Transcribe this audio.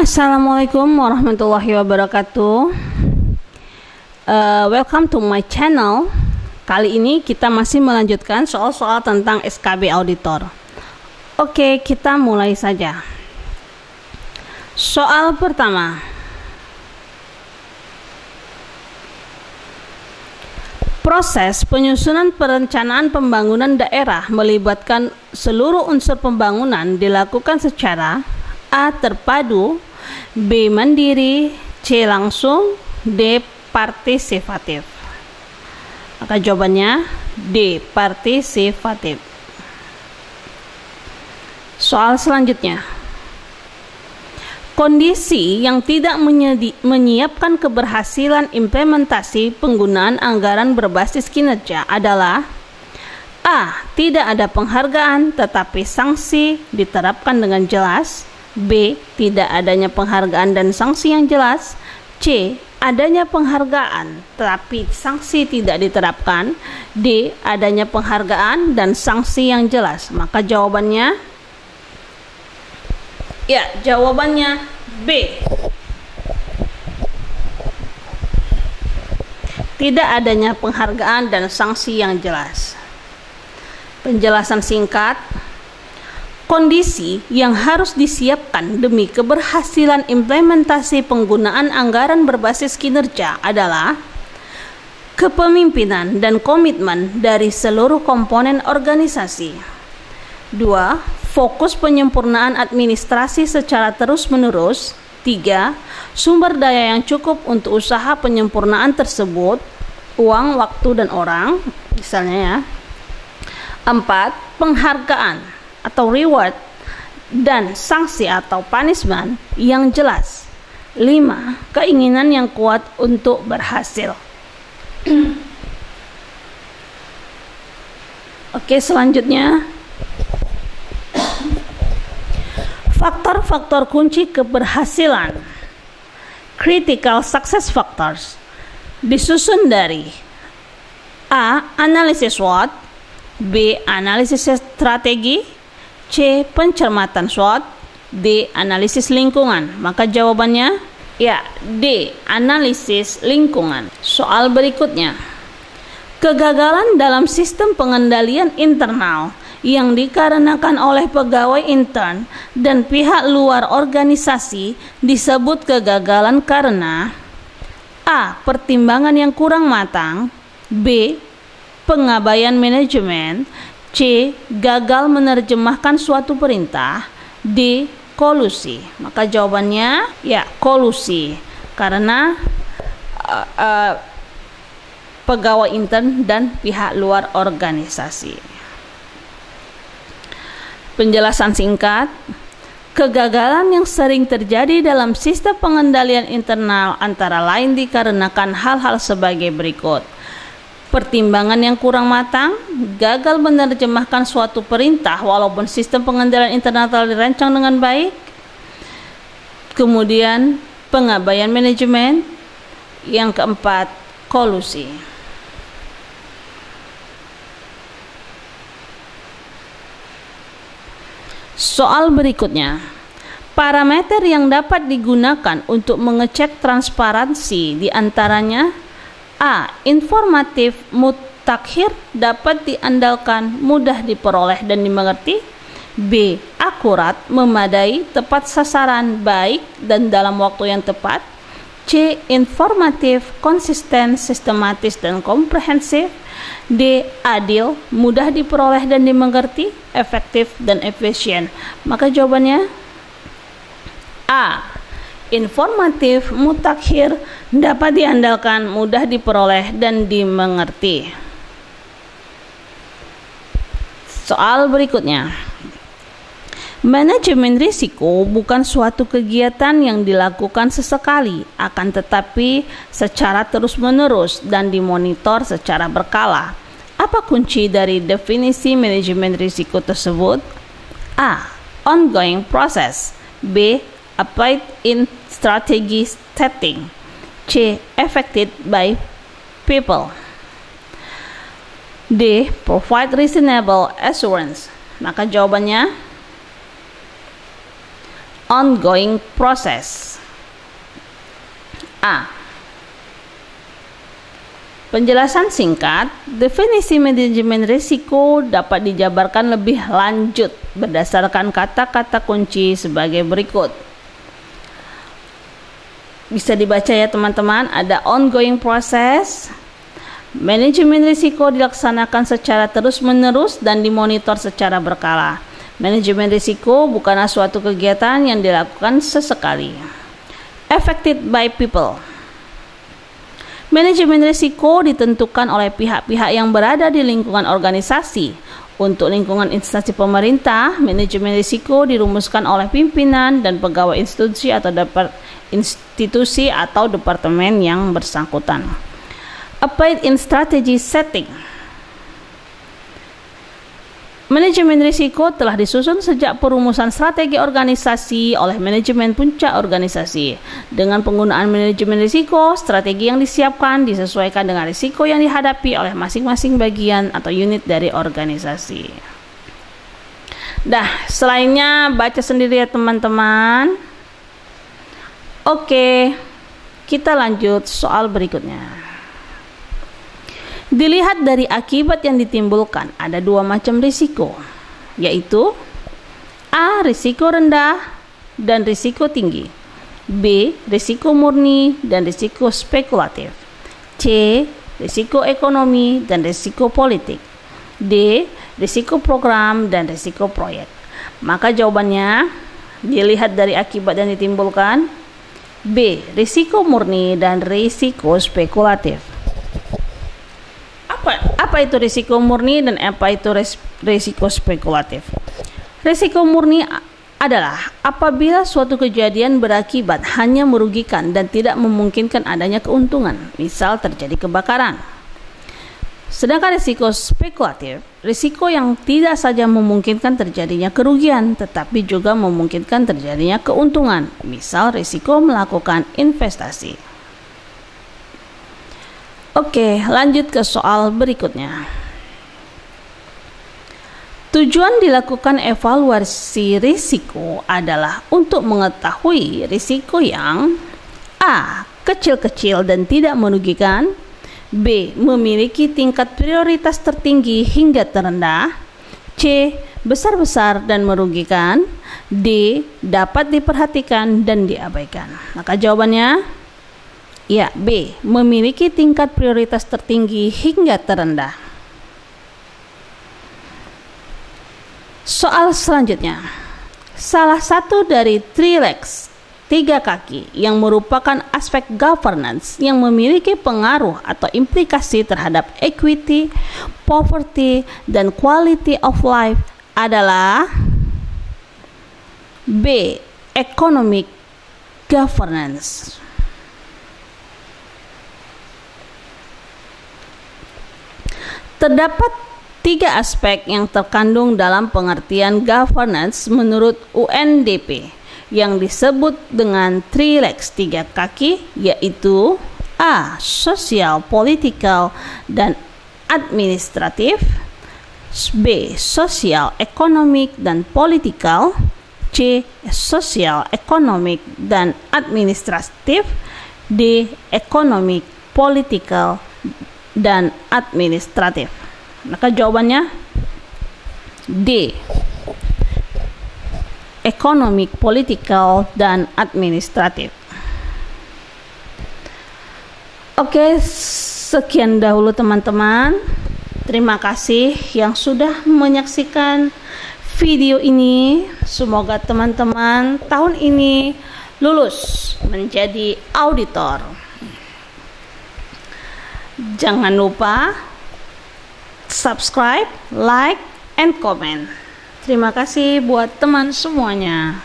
Assalamualaikum warahmatullahi wabarakatuh. Welcome to my channel. Kali ini kita masih melanjutkan soal-soal tentang SKB auditor. Oke, kita mulai saja. Soal pertama. Proses penyusunan perencanaan pembangunan daerah melibatkan seluruh unsur pembangunan dilakukan secara A. terpadu, B. mandiri, C. langsung, D. partisipatif. Maka jawabannya D. partisipatif. Soal selanjutnya. Kondisi yang tidak menyiapkan keberhasilan implementasi penggunaan anggaran berbasis kinerja adalah A. tidak ada penghargaan tetapi sanksi diterapkan dengan jelas, B. tidak adanya penghargaan dan sanksi yang jelas, C. adanya penghargaan tetapi sanksi tidak diterapkan, D. adanya penghargaan dan sanksi yang jelas. Maka jawabannya B. Tidak adanya penghargaan dan sanksi yang jelas. Penjelasan singkat. Kondisi yang harus disiapkan demi keberhasilan implementasi penggunaan anggaran berbasis kinerja adalah kepemimpinan dan komitmen dari seluruh komponen organisasi. 2. Fokus penyempurnaan administrasi secara terus-menerus. 3. Sumber daya yang cukup untuk usaha penyempurnaan tersebut, uang, waktu, dan orang, misalnya ya. 4. Penghargaan atau reward dan sanksi atau punishment yang jelas. 5. Keinginan yang kuat untuk berhasil. Oke, selanjutnya faktor-faktor kunci keberhasilan, critical success factors, disusun dari A. analisis SWOT, B. analisis strategi, C. pencermatan SWOT, D. analisis lingkungan. Maka jawabannya D. analisis lingkungan. Soal berikutnya. Kegagalan dalam sistem pengendalian internal yang dikarenakan oleh pegawai intern dan pihak luar organisasi disebut kegagalan karena A. pertimbangan yang kurang matang, B. pengabaian manajemen, C. gagal menerjemahkan suatu perintah, D. kolusi. Maka jawabannya kolusi, karena pegawai intern dan pihak luar organisasi. Penjelasan singkat. Kegagalan yang sering terjadi dalam sistem pengendalian internal antara lain dikarenakan hal-hal sebagai berikut. Pertimbangan yang kurang matang, gagal menerjemahkan suatu perintah walaupun sistem pengendalian internal telah dirancang dengan baik, kemudian pengabaian manajemen, yang keempat kolusi. Soal berikutnya. Parameter yang dapat digunakan untuk mengecek transparansi diantaranya A. informatif mutakhir, dapat diandalkan, mudah diperoleh dan dimengerti. B. akurat, memadai, tepat sasaran, baik, dan dalam waktu yang tepat. C. informatif, konsisten, sistematis, dan komprehensif. D. adil, mudah diperoleh dan dimengerti, efektif, dan efisien. Maka jawabannya A. informatif, mutakhir, dapat diandalkan, mudah diperoleh, dan dimengerti. Soal berikutnya. Manajemen risiko bukan suatu kegiatan yang dilakukan sesekali, akan tetapi secara terus-menerus dan dimonitor secara berkala. Apa kunci dari definisi manajemen risiko tersebut? A. ongoing process. B. applied in strategy setting. C. affected by people. D. provide reasonable assurance. Maka jawabannya ongoing process. A. Penjelasan singkat, definisi manajemen risiko dapat dijabarkan lebih lanjut berdasarkan kata-kata kunci sebagai berikut. Bisa dibaca ya teman-teman, ada ongoing process. Manajemen risiko dilaksanakan secara terus-menerus dan dimonitor secara berkala. Manajemen risiko bukanlah suatu kegiatan yang dilakukan sesekali. Affected by people. Manajemen risiko ditentukan oleh pihak-pihak yang berada di lingkungan organisasi. Untuk lingkungan instansi pemerintah, manajemen risiko dirumuskan oleh pimpinan dan pegawai institusi atau departemen yang bersangkutan. Applied in strategy setting. Manajemen risiko telah disusun sejak perumusan strategi organisasi oleh manajemen puncak organisasi. Dengan penggunaan manajemen risiko, strategi yang disiapkan disesuaikan dengan risiko yang dihadapi oleh masing-masing bagian atau unit dari organisasi. Selainnya baca sendiri ya teman-teman. Oke, kita lanjut soal berikutnya. Dilihat dari akibat yang ditimbulkan, ada dua macam risiko, yaitu A. Risiko rendah dan risiko tinggi, B. Risiko murni dan risiko spekulatif, C. Risiko ekonomi dan risiko politik, D. Risiko program dan risiko proyek. Maka jawabannya, dilihat dari akibat yang ditimbulkan, B. Risiko murni dan risiko spekulatif. Apa itu risiko murni dan apa itu risiko spekulatif? Risiko murni adalah apabila suatu kejadian berakibat hanya merugikan dan tidak memungkinkan adanya keuntungan, misal terjadi kebakaran. Sedangkan risiko spekulatif, risiko yang tidak saja memungkinkan terjadinya kerugian, tetapi juga memungkinkan terjadinya keuntungan, misal risiko melakukan investasi. Oke, lanjut ke soal berikutnya. Tujuan dilakukan evaluasi risiko adalah untuk mengetahui risiko yang A. Kecil-kecil dan tidak merugikan, B. Memiliki tingkat prioritas tertinggi hingga terendah, C. Besar-besar dan merugikan, D. Dapat diperhatikan dan diabaikan. Maka jawabannya ya, B. Memiliki tingkat prioritas tertinggi hingga terendah. Soal selanjutnya. Salah satu dari 3 legs, 3 kaki, yang merupakan aspek governance yang memiliki pengaruh atau implikasi terhadap equity, poverty, dan quality of life adalah B. Economic governance. Terdapat 3 aspek yang terkandung dalam pengertian governance menurut UNDP yang disebut dengan 3 legs, 3 kaki, yaitu A. Sosial, political, dan administratif, B. Sosial, ekonomik, dan politikal, C. Sosial, ekonomik, dan administratif, D. Ekonomik, politikal, dan administratif. Maka jawabannya D. Economic, political, dan administratif. Oke, sekian dahulu teman-teman. Terima kasih yang sudah menyaksikan video ini. Semoga teman-teman tahun ini lulus menjadi auditor. Jangan lupa subscribe, like, and comment. Terima kasih buat teman semuanya.